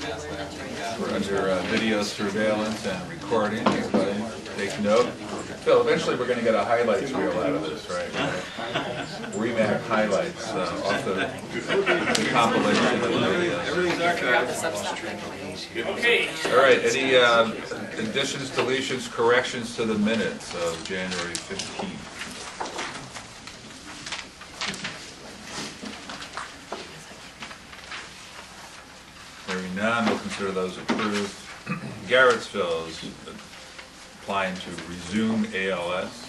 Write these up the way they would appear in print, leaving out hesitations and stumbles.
We're under video surveillance and recording. Everybody take note. Phil, eventually we're going to get a highlights reel out of this, right? REMAC highlights off the compilation of the videos. Everything's archived. Okay. All right, any additions, deletions, corrections to the minutes of January 15th? Hearing none, we'll consider those approved. Garrettsville is applying to resume ALS.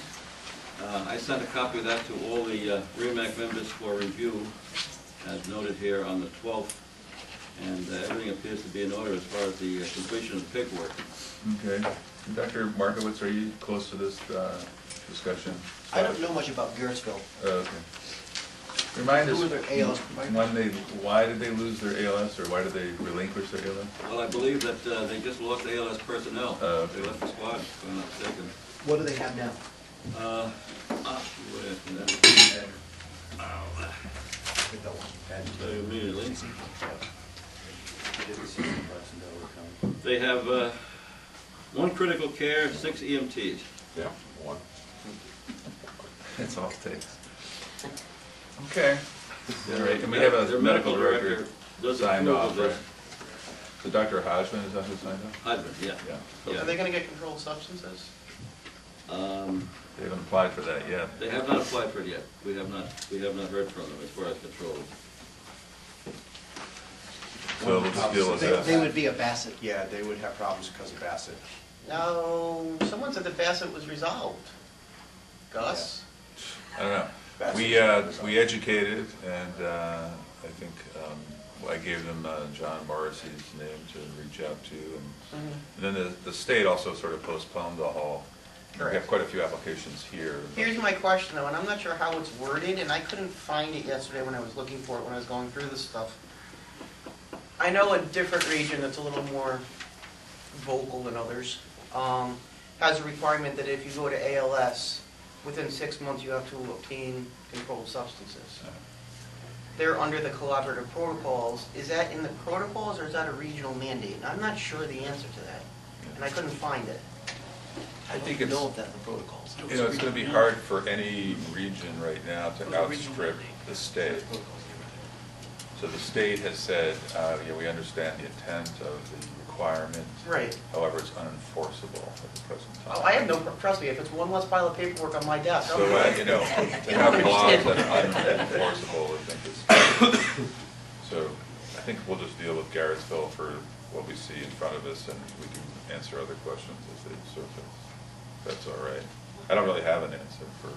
I sent a copy of that to all the REMAC members for review, as noted here on the 12th, and everything appears to be in order as far as the completion of the paperwork. Okay. Dr. Markowitz, are you close to this discussion? I don't know much about Garrettsville. Okay. Remind us, Who were their ALS providers? why did they lose their ALS, or why did they relinquish their ALS? Well, I believe that they just lost ALS personnel. Okay. They left the squad, if I'm not mistaken. What do they have now? What after that? So immediately. They have 1 critical care, 6 EMTs. Yeah, 1. That's all it takes. Okay. All right, and we have Their a medical director does signed approve off, of right? this. So Dr. Hodgman, is that who signed off? Husband, yeah. Yeah. Yeah. Are they going to get controlled substances? They haven't applied for that yet. They have not applied for it yet. We have not heard from them as far as control. So we'll just deal with that. They would be a Bassett. Yeah, they would have problems because of Bassett. No, someone said the Bassett was resolved. Gus? I don't know. We educated, and I think I gave them John Morrissey's name to reach out to, and then the state also sort of postponed the whole. We have Correct. quite a few applications here. Here's my question though, and I'm not sure how it's worded, and I couldn't find it yesterday when I was looking for it, when I was going through this stuff. I know a different region that's a little more vocal than others has a requirement that if you go to ALS, within 6 months you have to obtain controlled substances. They're under the collaborative protocols. Is that in the protocols or is that a regional mandate? And I'm not sure the answer to that, and I couldn't find it. I think don't it's, know if that's the protocols. you know, it's going to be hard for any region right now to outstrip the state. So the state has said, yeah, we understand the intent of the requirement. Right. However, it's unenforceable at the present time. Oh, I have no, trust me, if it's one less pile of paperwork on my desk. So, you know, to have laws that are unenforceable, I think is, so I think we'll just deal with Garrettsville for what we see in front of us, and we can answer other questions as they surface. That's all right. I don't really have an answer for,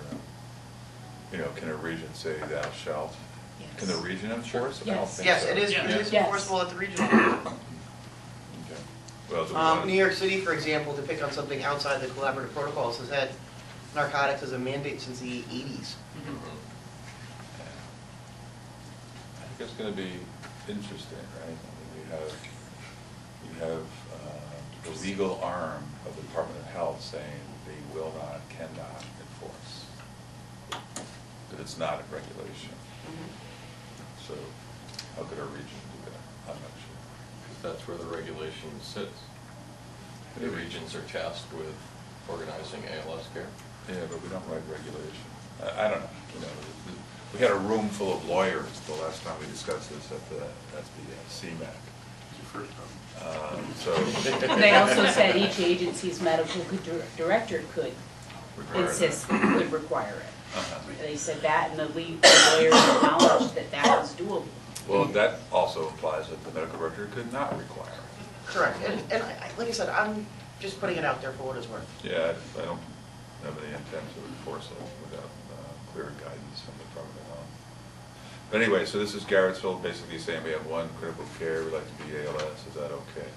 you know, can a region say thou shalt? Yes. Can the region enforce? I don't Yes. think Yes, so. it is Yes. enforceable at the regional level. Okay. Well, do we want New York City, for example, to pick on something outside the collaborative protocols, has had narcotics as a mandate since the 80s. I think it's going to be interesting, right? I mean, we have the legal arm of the Department of Health saying they will not, cannot enforce. That it's not a regulation. So how could our region do that? I'm not sure. Because that's where the regulation sits. The regions are tasked with organizing ALS care. Yeah, but we don't write regulation. I don't know. You know, we had a room full of lawyers the last time we discussed this at the CMAC. So They also said each agency's medical director could insist, could require it. They said that, and the lawyers acknowledged that that was doable. Well, that also implies that the medical director could not require it. Correct. And like I said, I'm just putting it out there for what it's worth. Yeah, I don't have any intent to enforce it without clear guidance from the Department of Health. But anyway, so this is Garrettsville basically saying we have 1 critical care, we'd like to be ALS, is that okay?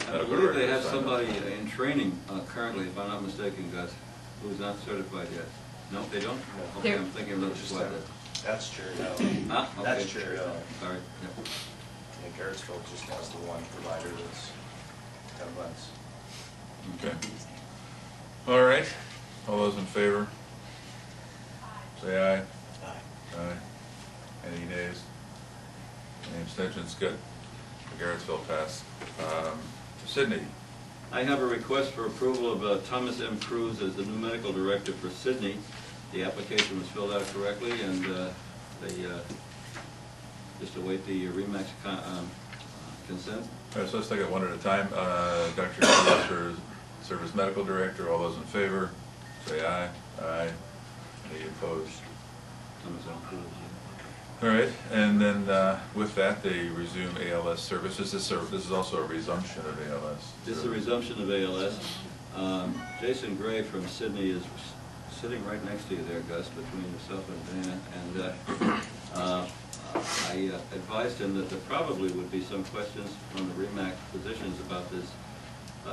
I believe they have somebody in training currently, if I'm not mistaken, Gus, who's not certified yet. No, they don't? Okay, I'm thinking of another squad then. That's Cherry Ah, okay. That's Cherry Hill. Sorry, yeah. And Garrettsville just has the one provider that's 10 months. Okay. All right. All those in favor? Say aye. Aye. Aye. Any nays? Any abstentions? Good. The Garrettsville pass. Sydney. I have a request for approval of Thomas M. Cruz as the new medical director for Sydney. The application was filled out correctly, and they just await the REMAC consent. All right, so let's take it one at a time. Dr. Cruz for Service Medical Director. All those in favor, say aye. Aye. Any opposed? Thomas M. Cruz. All right, and then with that, they resume ALS services. This is also a resumption of ALS. This is a resumption of ALS. Jason Gray from Sydney is sitting right next to you there, Gus, between yourself and Dan. And I advised him that there probably would be some questions from the REMAC physicians about this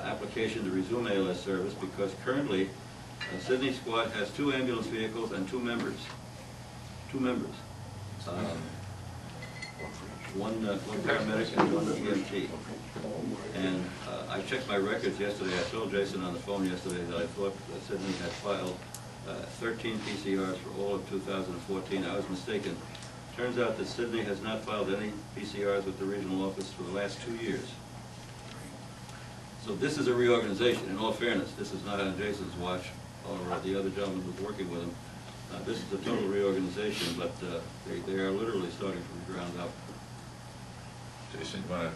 application to resume ALS service, because currently Sydney Squad has 2 ambulance vehicles and 2 members. 2 members. One paramedic and 1 EMT. And I checked my records yesterday. I told Jason on the phone yesterday that I thought Sydney had filed 13 PCRs for all of 2014. I was mistaken. Turns out that Sydney has not filed any PCRs with the regional office for the last 2 years. So this is a reorganization. In all fairness, this is not on Jason's watch or the other gentleman who's working with him. This is a total reorganization, but they are literally starting from the ground up. Jason, you want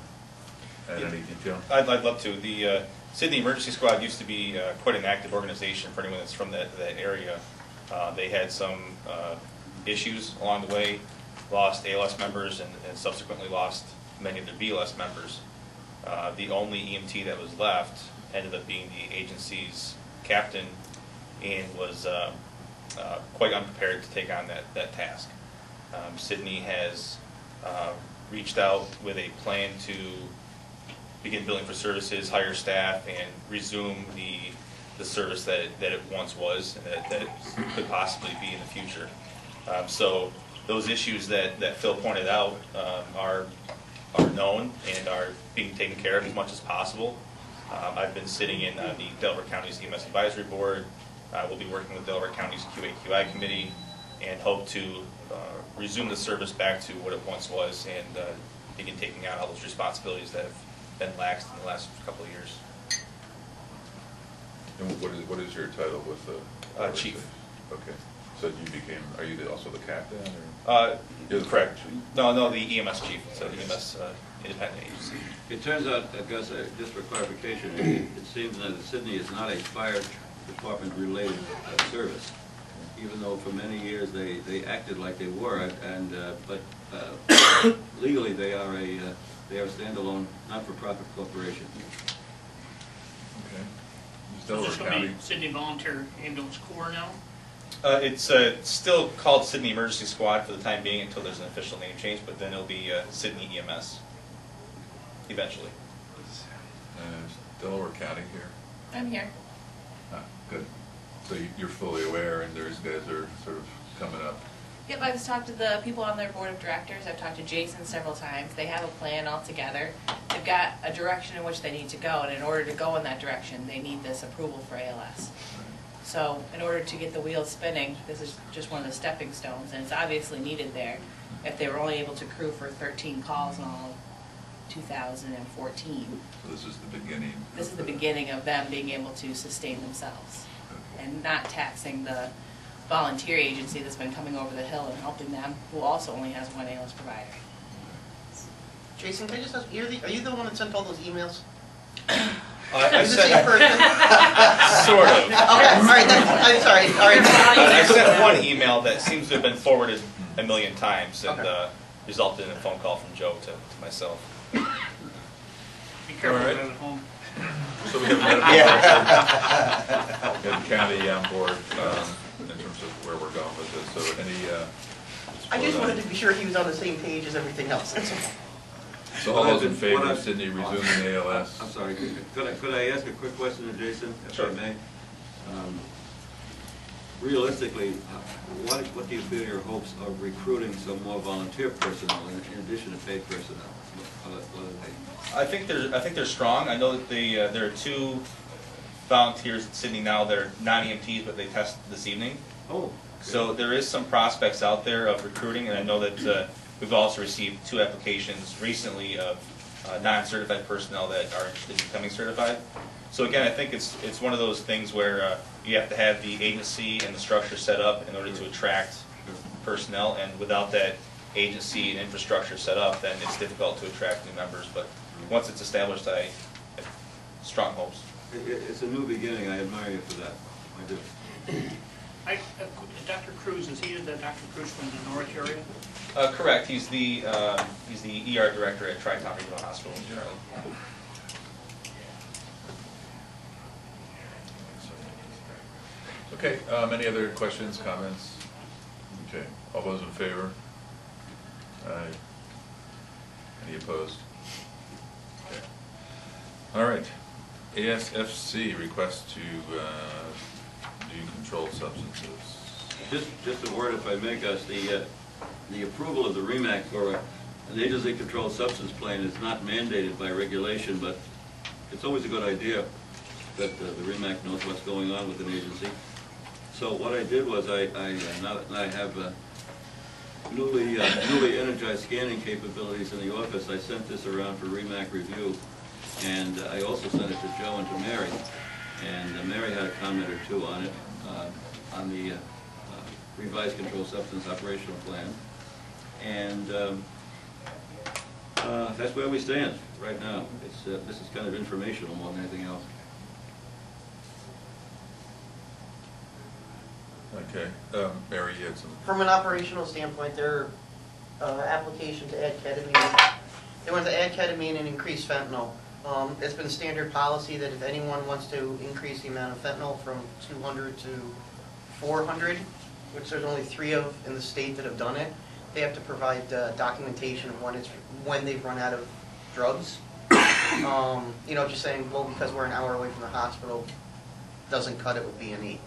to add any detail? I'd love to. The Sydney Emergency Squad used to be quite an active organization for anyone that's from that area. They had some issues along the way, lost ALS members, and subsequently lost many of their BLS members. The only EMT that was left ended up being the agency's captain, and was quite unprepared to take on that task. Sydney has reached out with a plan to begin billing for services, hire staff, and resume the service that it once was, and that it could possibly be in the future. So those issues that Phil pointed out are known and are being taken care of as much as possible. I've been sitting in the Delaware County's EMS Advisory Board. We'll be working with Delaware County's QA/QI committee, and hope to resume the service back to what it once was, and begin taking on all those responsibilities that have been laxed in the last couple of years. And what is your title with the Chief. Okay. So are you also the captain? Or? You're the Correct. chief? No, the EMS chief. So the EMS independent agency. It turns out, Gus, just for clarification, it seems that Sydney is not a fire department related service, even though for many years they acted like they were, but legally they are a standalone, not-for-profit corporation. Okay. Is Delaware this going to County. be Sydney Volunteer Ambulance Corps now? It's still called Sydney Emergency Squad for the time being until there's an official name change, but then it'll be Sydney EMS eventually. Is Delaware County here? I'm here. Ah, good. So you're fully aware, and those guys are sort of coming up. Yep, I've talked to the people on their board of directors. I've talked to Jason several times. They have a plan all together. They've got a direction in which they need to go, and in order to go in that direction, they need this approval for ALS. So in order to get the wheels spinning, this is just one of the stepping stones, and it's obviously needed there. If they were only able to crew for 13 calls in all of 2014. So this is the beginning. This is the beginning of them being able to sustain themselves and not taxing the volunteer agency that's been coming over the hill and helping them, who also only has one ALS provider. Jason, can I just ask, are you the one that sent all those emails? I Is this your sent, person? sort of. Okay, all right, I'm sorry, all right. I sent one email that seems to have been forwarded a million times, and Okay. resulted in a phone call from Joe to myself. Be careful All right. driving home. So we have we have the county on board in terms of where we're going with this. So any? I just wanted to be sure he was on the same page as everything else. So all those in favor What I- of Sydney resuming ALS? I'm sorry, could I ask a quick question to Jason, if Sure. I may? Realistically, what do you feel your hopes of recruiting some more volunteer personnel in addition to paid personnel? What are they? I think they're strong. I know that there are 2 volunteers at Sydney now that are non-EMTs, but they tested this evening. Oh. Okay. So there is some prospects out there of recruiting, and I know that we've also received 2 applications recently of non-certified personnel that are interested in becoming certified. So again, I think it's one of those things where you have to have the agency and the structure set up in order to attract personnel, and without that agency and infrastructure set up, then it's difficult to attract new members. But once it's established, I have strong hopes. It's a new beginning, I admire you for that, I do. Dr. Cruz, is he Dr. Cruz from the Norwich area? Correct. He's the ER director at Tri-Town Regional Hospital in Charlotte. Okay, any other questions, comments? Okay, all those in favor? Aye. Any opposed? Okay. All right, ASFC request to do controlled substances. Just a word, if I may, Gus, the approval of the REMAC for an agency-controlled substance plan is not mandated by regulation, but it's always a good idea that the REMAC knows what's going on with an agency. So what I did was now that I have newly energized scanning capabilities in the office, I sent this around for REMAC review, and I also sent it to Joe and to Mary, and Mary had a comment or two on it, on the revised controlled substance operational plan, and that's where we stand right now. This is kind of informational more than anything else. Okay, Mary, you had some. From an operational standpoint, their application to add ketamine, they want to add ketamine and increase fentanyl. It's been standard policy that if anyone wants to increase the amount of fentanyl from 200 to 400, which there's only 3 of in the state that have done it, they have to provide documentation of when they've run out of drugs. You know, just saying, well, because we're an hour away from the hospital, doesn't cut it with B&E.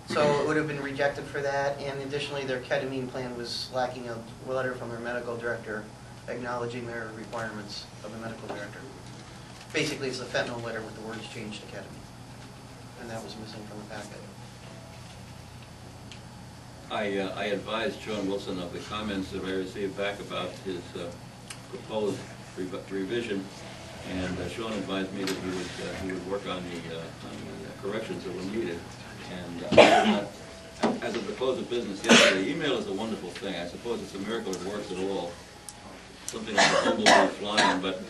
So it would have been rejected for that, and additionally their ketamine plan was lacking a letter from their medical director acknowledging their requirements of the medical director. Basically it's the fentanyl letter with the words changed to ketamine, and that was missing from the packet. I advised Sean Wilson of the comments that I received back about his proposed revision, and Sean advised me that he would work on the corrections that were needed. And as of the close of business yesterday, email is a wonderful thing. I suppose it's a miracle it works at all. Something like a bumblebee flying, but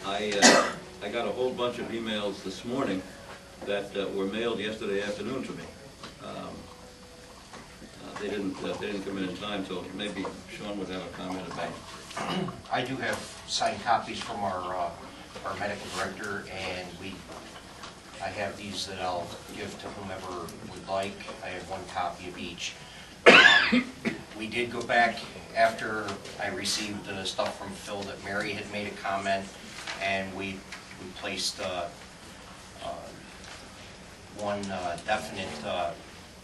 I got a whole bunch of emails this morning that were mailed yesterday afternoon to me. They didn't come in time, so maybe Sean would have a comment about it. I do have signed copies from our medical director, and I have these that I'll give to whomever would like. I have 1 copy of each. We did go back after I received the stuff from Phil that Mary had made a comment, and we placed one definite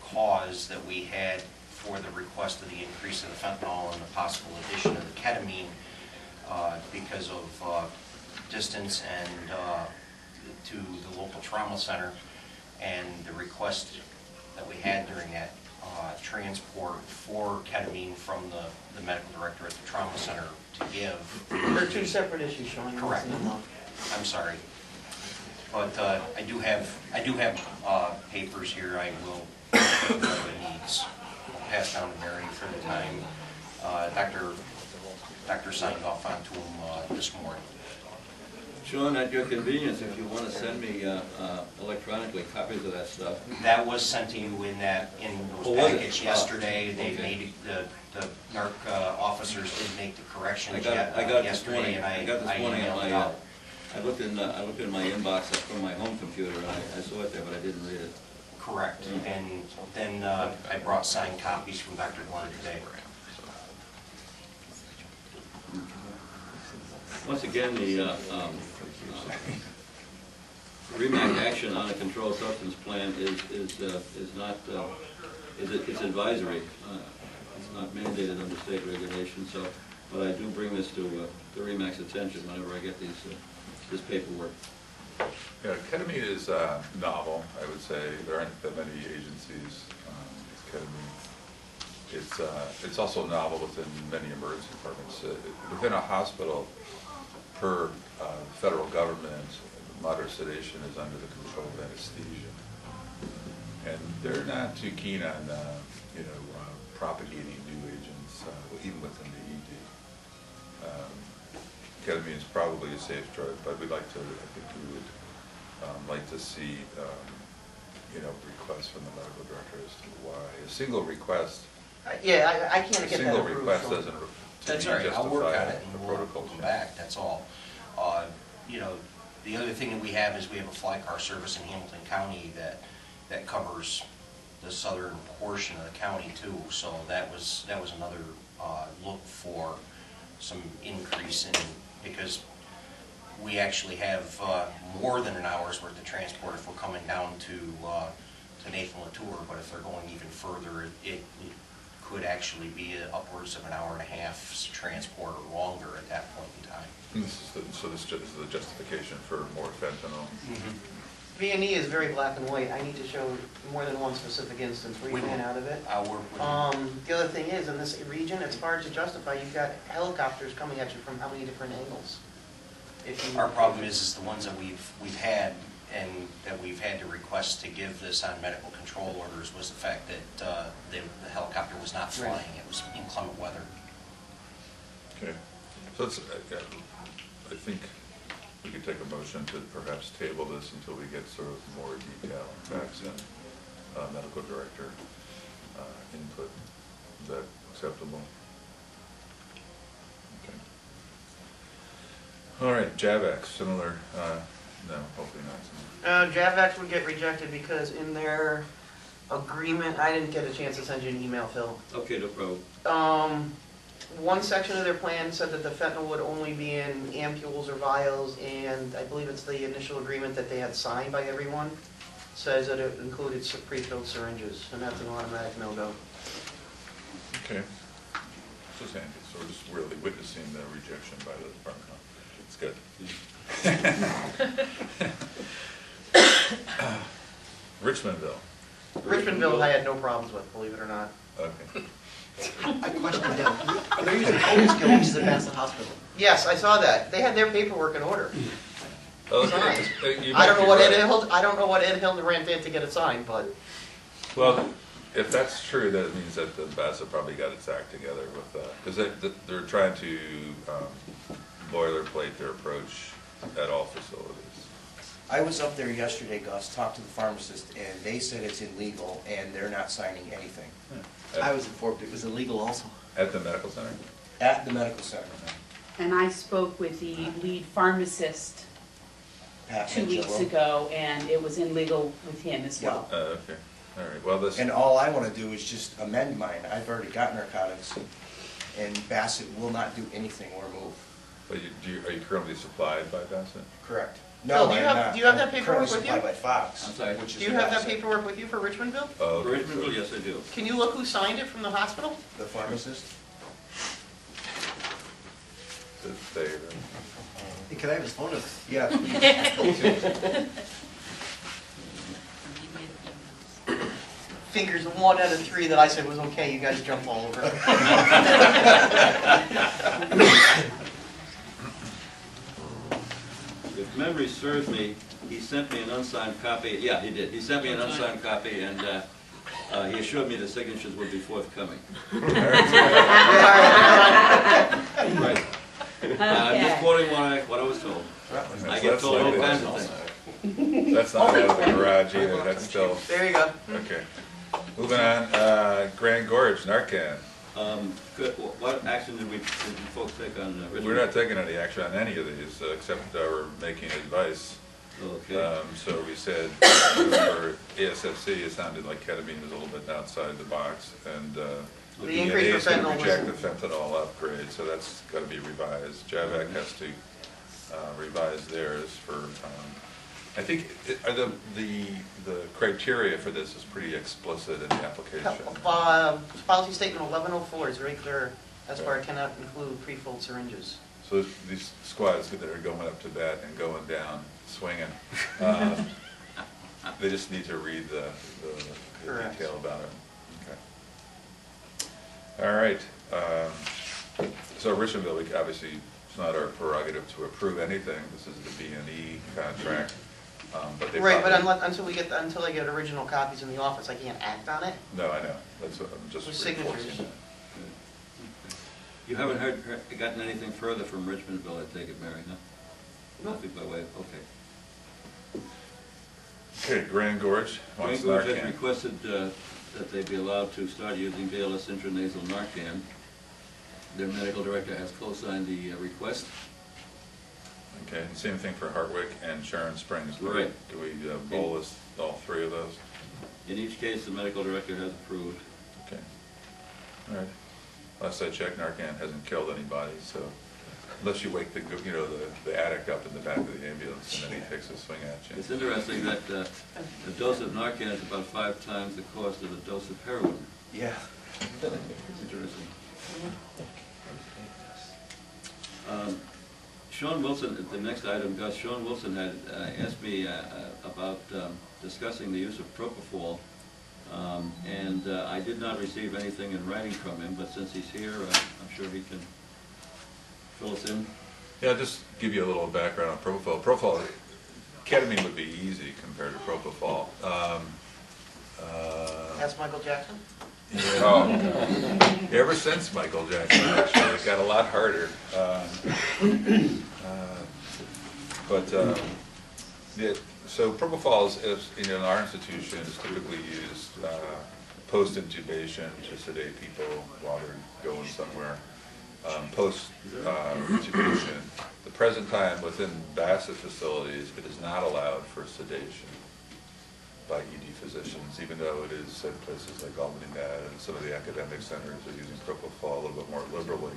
cause that we had for the request of the increase of the fentanyl and the possible addition of the ketamine because of distance and to the local trauma center, and the request that we had during that transport for ketamine from the medical director at the trauma center to give. They're 2 separate issues, Sean. Correct. I'm sorry, but I do have papers here. I will, whoever needs, pass down to Mary for the time. Doctor signed off onto him this morning. Sean, at your convenience, if you want to send me electronically copies of that stuff. That was sent to you in those packets yesterday. They made the NARC officers did make the corrections yesterday, and I emailed it out. I looked in my inbox from my home computer, and I saw it there, but I didn't read it. Correct. And then I brought signed copies from Dr. Glenn today. Once again, the REMAC action on a controlled substance plan is not it's advisory. It's not mandated under state regulation. So, but I do bring this to the REMAC's attention whenever I get this paperwork. Yeah, ketamine is novel, I would say. There aren't that many agencies with ketamine. It's also novel within many emergency departments. Within a hospital, per federal government, moderate sedation is under the control of anesthesia. And they're not too keen on, propagating new agents, even within the ED. Ketamine is probably a safe drug, but we'd like to, I think we would like to see, requests from the medical director as to why. A single request, I can't get that single approved. request so- doesn't That's all right, I'll work on it the and we'll protocol. come back, that's all. The other thing that we have is we have a fly car service in Hamilton County that covers the southern portion of the county too, so that was another look for some increase in, because we actually have more than an hour's worth of transport if we're coming down to Nathan Latour, but if they're going even further, it could actually be upwards of an hour and a half's transport or longer at that point in time. And this is the justification for more fentanyl. V&E is very black and white. I need to show more than one specific instance where you ran out of it. I'll work with The other thing is, in this region, it's hard to justify. You've got helicopters coming at you from how many different angles? Our problem is the ones that we've had and that we've had to request to give this on medical control orders was the fact that the helicopter was not flying. It was inclement weather. Okay, so it's, I think we could take a motion to perhaps table this until we get sort of more detail and facts and medical director input. Is that acceptable? Okay. All right, JAVX, similar, no, hopefully not. JAVX would get rejected because in their agreement, I didn't get a chance to send you an email, Phil. Okay, no problem. One section of their plan said that the fentanyl would only be in ampules or vials, and I believe it's the initial agreement that they had signed by everyone, says that it included pre-filled syringes, and that's an automatic no-go. Okay. So Sandy, so we're just really witnessing the rejection by the department. It's good. Richmondville. Richmondville I had no problems with, believe it or not. Okay. I questioned them. They're using old skills to pass the hospital. Yes, I saw that. They had their paperwork in order. Okay. You I don't might know be right. I don't know what Ed Hildebrand did to get it signed, but Well, if that's true, that means that the BASA probably got its act together with that, because they're trying to boilerplate their approach at all facilities. I was up there yesterday, Gus, talked to the pharmacist, and they said it's illegal, and they're not signing anything. At, I was informed it was illegal also. at the medical center? At the medical center. And I spoke with the lead pharmacist Pat 2 weeks Angelo. ago, and it was illegal with him as well. Okay, all right, well, this, And all I want to do is just amend mine. I've already got narcotics, and Bassett will not do anything or move. but are you currently supplied by BASA? Correct. Phil, No, do you I'm have- not. do you have that I'm paperwork currently with you? supplied by Fox, I'm sorry? which is do you the have that Bassett. paperwork with you for Richmondville? Oh, okay. Richmondville, yes, I do. Can you look who signed it from the hospital? The pharmacist? It's there. Can I have his phone number? Yeah. Fingers 1 out of 3 that I said was okay, you guys jump all over. If memory serves me, he sent me an unsigned copy. Yeah, he did. He sent me an unsigned copy, and he assured me the signatures would be forthcoming. Right. I'm just Okay. quoting what I was told. I get told all kinds of things. That's not out of the garage either, that's still, There you go. okay. Moving on, Grand Gorge, Narcan. What action did you folks take on Richmond? We're not taking any action on any of these, except we're making advice. Okay. So we said, for ASFC, it sounded like ketamine was a little bit outside the box, and The increase for is going to fentanyl was- reject the fentanyl upgrade, so that's got to be revised. JAVAC has to revise theirs for, I think, the criteria for this is pretty explicit in the application. Policy statement 1104 is very clear. As far as cannot include pre-filled syringes. So these squads that are going up to bat and going down, swinging, they just need to read the Correct. detail about it. Okay. All right. So Richmondville, we obviously it's not our prerogative to approve anything. This is the B&E contract. But they Right, but probably- until I get original copies in the office, I can't act on it. No, I know. That's what I'm just With signatures. reinforcing that. You haven't gotten anything further from Richmondville, I take it, Mary, no? No. Nothing by way, okay. Okay, Grand Gorge wants Grand Gorge has Narcan. requested that they be allowed to start using VLS intranasal Narcan. Their medical director has co-signed the request. Okay, and same thing for Hartwick and Sharon Springs. Right. Do we bolus all three of those? In each case, the medical director has approved. Okay. All right. Last I checked, Narcan hasn't killed anybody, so unless you wake the addict up in the back of the ambulance and then he takes a swing at you. It's interesting that the dose of Narcan is about 5 times the cost of a dose of heroin. Yeah. Interesting. Sean Wilson, the next item, Gus, Sean Wilson had asked me about discussing the use of propofol, and I did not receive anything in writing from him, but since he's here, I'm sure he can fill us in. Yeah, I'll just give you a little background on propofol. Propofol, ketamine would be easy compared to propofol. That's Michael Jackson? Oh. Ever since Michael Jackson, actually, it got a lot harder. So propofol is in our institution is typically used post-intubation to sedate people while they're going somewhere. Post-intubation, the present time within Bassett facilities, it is not allowed for sedation by ED physicians, even though it is at places like Albany Med and some of the academic centers are using propofol a little bit more liberally.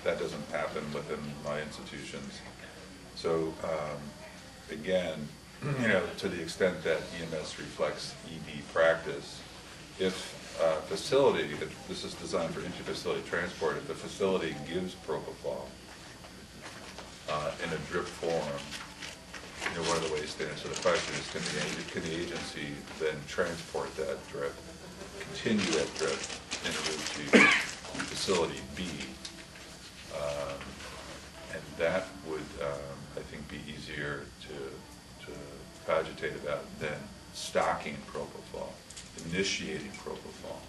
That doesn't happen within my institutions. So again, to the extent that EMS reflects ED practice, if facility, this is designed for inter-facility transport, if the facility gives propofol in a drip form, one of the ways to answer the question is can the agency then transport that drip, continue that drip en route to facility B, and that would, I think, be easier to cogitate about than stocking propofol, initiating propofol.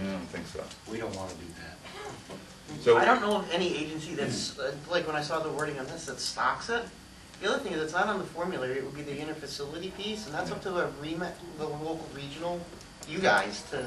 I don't think so. We don't want to do that. So I don't know of any agency that's, like when I saw the wording on this, that stocks it. The other thing is it's not on the formulary, it would be the interfacility piece, and that's up to the REMAC, the local regional, you guys to,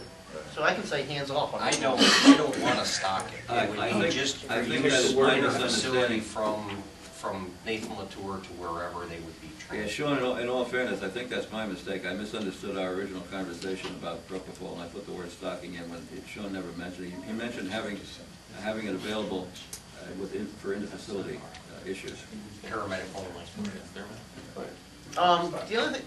so I can say hands off on I it. don't want to stock it. It would be just I think use that's the my facility misunderstanding. from Nathan Latour to wherever they would be Yeah, transferred. Sean, in all fairness, I think that's my mistake. I misunderstood our original conversation about propofol, and I put the word stocking in when Sean never mentioned it. He mentioned having it available for inter-facility issues. Paramedic only.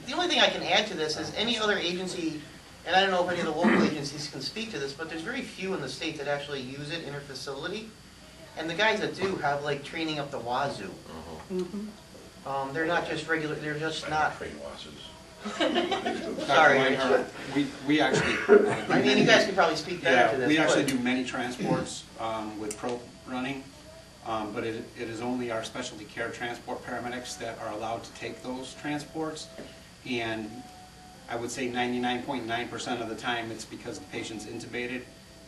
The only thing I can add to this is any other agency, and I don't know if any of the local agencies can speak to this, but there's very few in the state that actually use it interfacility. And the guys that do have like training up the wazoo. They're not just regular, they're just not. Sorry. We actually. I mean, you guys could probably speak better to this. We actually but- do many transports with pro running, but it is only our specialty care transport paramedics that are allowed to take those transports. And I would say 99.9% of the time it's because the patient's intubated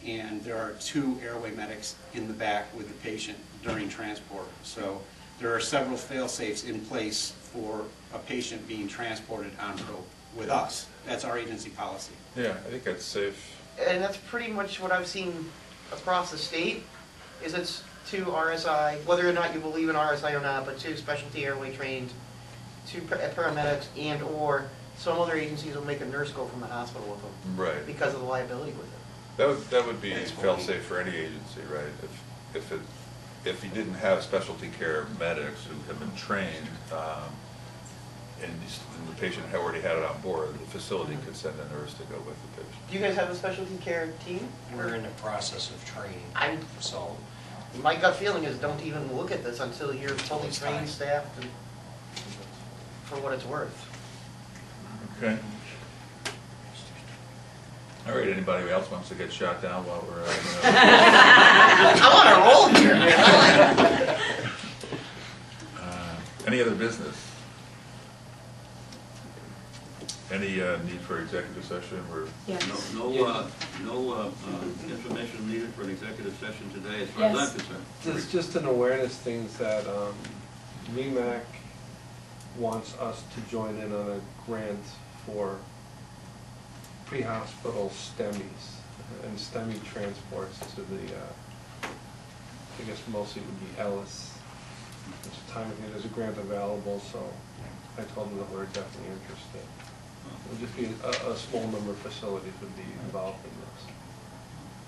and there are 2 airway medics in the back with the patient during transport. So there are several fail-safes in place for a patient being transported on rope with us. That's our agency policy. yeah, I think that's safe. And that's pretty much what I've seen across the state, is it's 2 RSI, whether or not you believe in RSI or not, but 2 specialty airway trained, 2 paramedics, and or some other agencies will make a nurse go from the hospital with them. Right. Because of the liability with it. That would be fail-safe for any agency, right? If you didn't have specialty care medics who have been trained, and the patient had already had it on board, the facility could send a nurse to go with the patient. Do you guys have a specialty care team? We're in the process of training, so. My gut feeling is don't even look at this until you're fully trained, staffed, and for what it's worth. Okay. All right, anybody else wants to get shot down while we're, I'm on a roll here, man. I like it. any other business? Any need for executive session? We're Yes. No information needed for an executive session today, as far as I'm Yes. concerned. It's just an awareness thing that REMAC wants us to join in on a grant for pre-hospital STEMIs and STEMI transports to the, I guess mostly it would be Ellis. There's a time, there's a grant available, so I told them that we're definitely interested. It would just be a small number of facilities would be involved in this.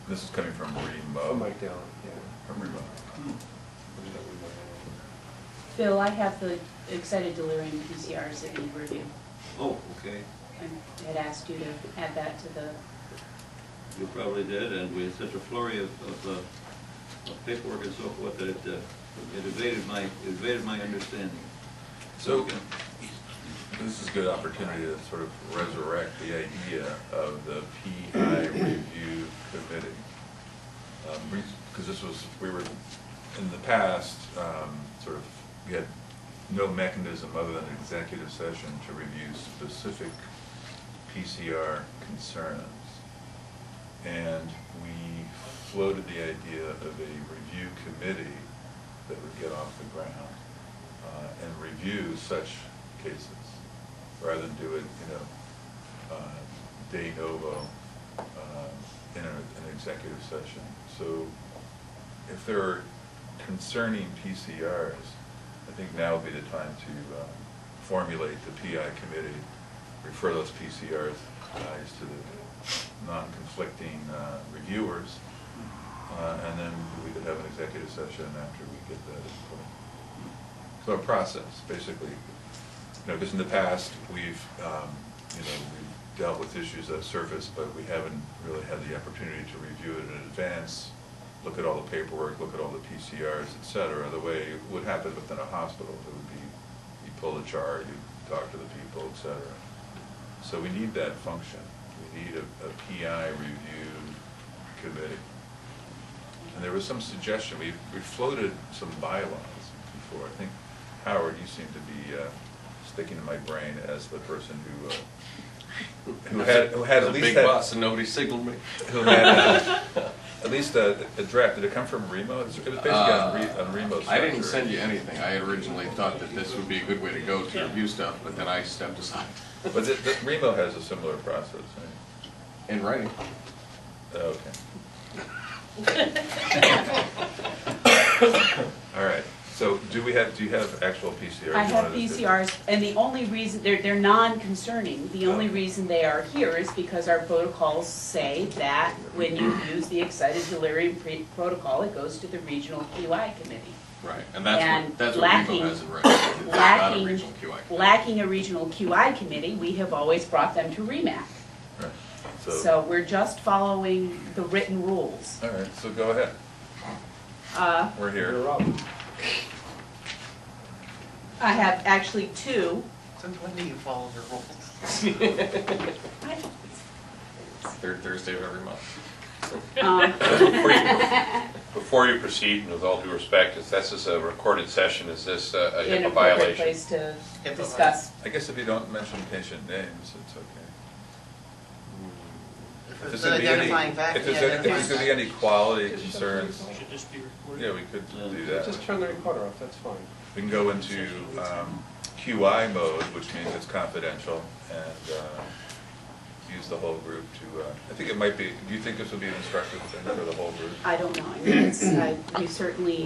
This is coming from Remo. Oh, Mike Dillon, yeah. From Remo. Phil, I have the excited delirium PCRs that need review. Oh, okay. I had asked you to add that to the, You probably did, and we had such a flurry of paperwork and so forth that it evaded my understanding. So, this is a good opportunity to sort of resurrect the idea of the PI review committee. Because we were, in the past, sort of, we had no mechanism other than an executive session to review specific PCR concerns. And we floated the idea of a review committee that would get off the ground and review such cases, rather than do it, de novo in an executive session. So if there are concerning PCRs, I think now would be the time to formulate the PI committee, refer those PCRs to the non-conflicting reviewers, and then we could have an executive session after we get that input. So a process, basically, because in the past we've dealt with issues that surface, but we haven't really had the opportunity to review it in advance, look at all the paperwork, look at all the PCRs, et cetera. The way it would happen within a hospital, it would be, you pull the chart, you talk to the people, et cetera. So we need that function. We need a PI review committee. And there was some suggestion, we floated some bylaws before. I think, Howard, you seem to be sticking in my brain as the person who had at least big boss and nobody signaled me. Who had at least a draft. Did it come from Remo? It was basically on Remo's. I didn't send you anything. I had originally thought that this would be a good way to go to review stuff, but then I stepped aside. But Remo has a similar process, right? In writing. Okay. All right. So do you have actual PCRs? I have PCRs, and the only reason, they're non-concerning. The only reason they are here is because our protocols say that when you use the excited delirium protocol, it goes to the regional QI committee. Right, and that's what Remo has in writing. Not a regional QI committee. Lacking a regional QI committee, we have always brought them to REMAC. Right. So we're just following the written rules. All right, so go ahead. We're here. You're up. I have actually two. Since when do you follow the rules? Third Thursday of every month. Before you proceed, and with all due respect, if this is a recorded session, is this a HIPAA Inappropriate violation? place to discuss. I guess if you don't mention patient names, it's okay. If it's there's an gonna be any- identifying fact, If there's going to be any quality concerns, Should this be recorded? yeah, we could do that. Just turn the recorder off, that's fine. We can go into QI mode, which means it's confidential, and use the whole group to, I think it might be, do you think this would be instructive for the whole group? I don't know. I mean, we certainly